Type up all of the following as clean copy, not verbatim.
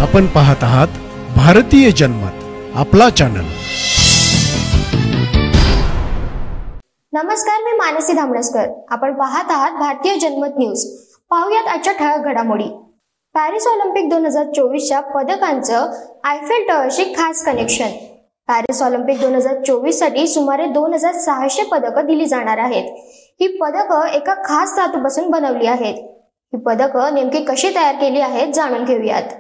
आपण पाहत आहात भारतीय जनमत, आपला चॅनल। नमस्कार, मी मानसी धामणसकर। आपण पाहत आहात भारतीय जनमत न्यूज। पाहुयात आजच्या ठळक घडामोडी। पॅरिस ऑलिम्पिक 2024च्या पदकांचं आयफेल टॉवरशी खास कनेक्शन। पॅरिस ऑलिम्पिक 2024 साठी सुमारे 2600 पदकं दिली जाणार आहेत। ही पदकं एका खास धातूपासून बनवली आहेत। ही पदकं नेमकी कशी तयार केली आहेत जाणून घेऊयात।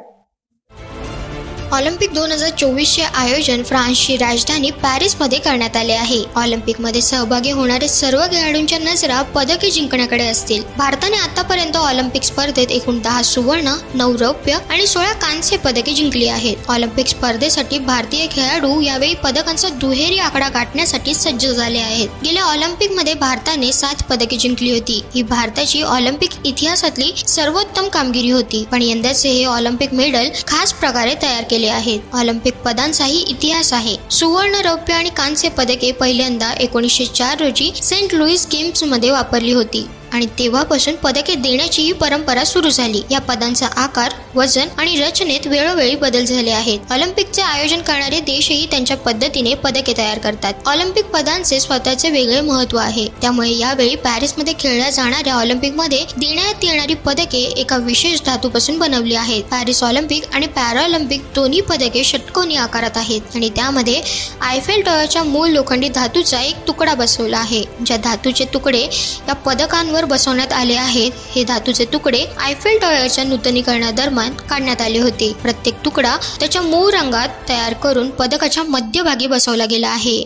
ऑलिम्पिक 2024चे आयोजन फ्रान्सची राजधानी पॅरिस मध्ये करण्यात आले आहे। ऑलिम्पिक मध्ये सहभागी होणारे सर्व खेळाडूंच्या नजरा पदके जिंकण्याकडे असतील। भारताने आतापर्यंत ऑलिम्पिक स्पर्धेत एकूण 10 सुवर्ण, 9 रौप्य आणि 16 कांस्य पदके जिंकली आहेत। ऑलिम्पिक स्पर्धेसाठी भारतीय खेळाडू यावेळी पदकांचा दुहेरी आकडा गाठण्यासाठी सज्ज झाले आहेत। गेल्या ऑलिम्पिक मध्ये भारताने 7 पदके जिंकली होती। ही भारताची ऑलिम्पिक इतिहासातली सर्वोत्तम कामगिरी होती। पण यंदाचे हे ऑलिम्पिक मेडल खास प्रकारे तयार केले आहेत। ऑलिम्पिक पदांचाही इतिहास आहे। सुवर्ण, रौप्य आणि कांस्य पदके पहिल्यांदा 1904 रोजी सेंट लुईस गेम्स मध्ये वापरली होती आणि तेव्हापासून पदके देण्याची ही परंपरा सुरू झाली। या पदांचा आकार, वजन आणि रचनेत वेळोवेळी बदल झाले आहेत। ऑलिम्पिकचे आयोजन करणारे देशही त्यांच्या पद्धतीने पदके तयार करतात। ऑलिम्पिक पदांचे स्वतःचे वेगळे महत्त्व आहे। त्यामुळे यावेळी पॅरिसमध्ये खेळल्या जाणाऱ्या ऑलिम्पिक मध्ये देण्यात येणारी पदके एका विशेष धातूपासून बनवली आहेत। पॅरिस ऑलिम्पिक आणि पॅराऑलिम्पिक दोन्ही पदके षटकोनी आकारात आहेत आणि त्यामध्ये आयफेल टॉवरच्या मूळ लोखंडी धातूचा एक तुकडा बसवला आहे। ज्या धातूचे तुकडे या पदकांवर बसवण्यात आले आहेत, हे धातूचे तुकडे आयफेल टॉवरच्या नूतनीकरणादरम्यान काढण्यात आले होते। प्रत्येक तुकडा त्याच्या मूळ रंगात तयार करून पदकाच्या मध्यभागी बसवला गेला आहे।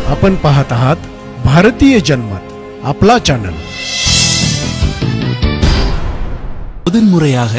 आपण पाहत आहात भारतीय जनमत, आपला चॅनल। முதன்முறையாக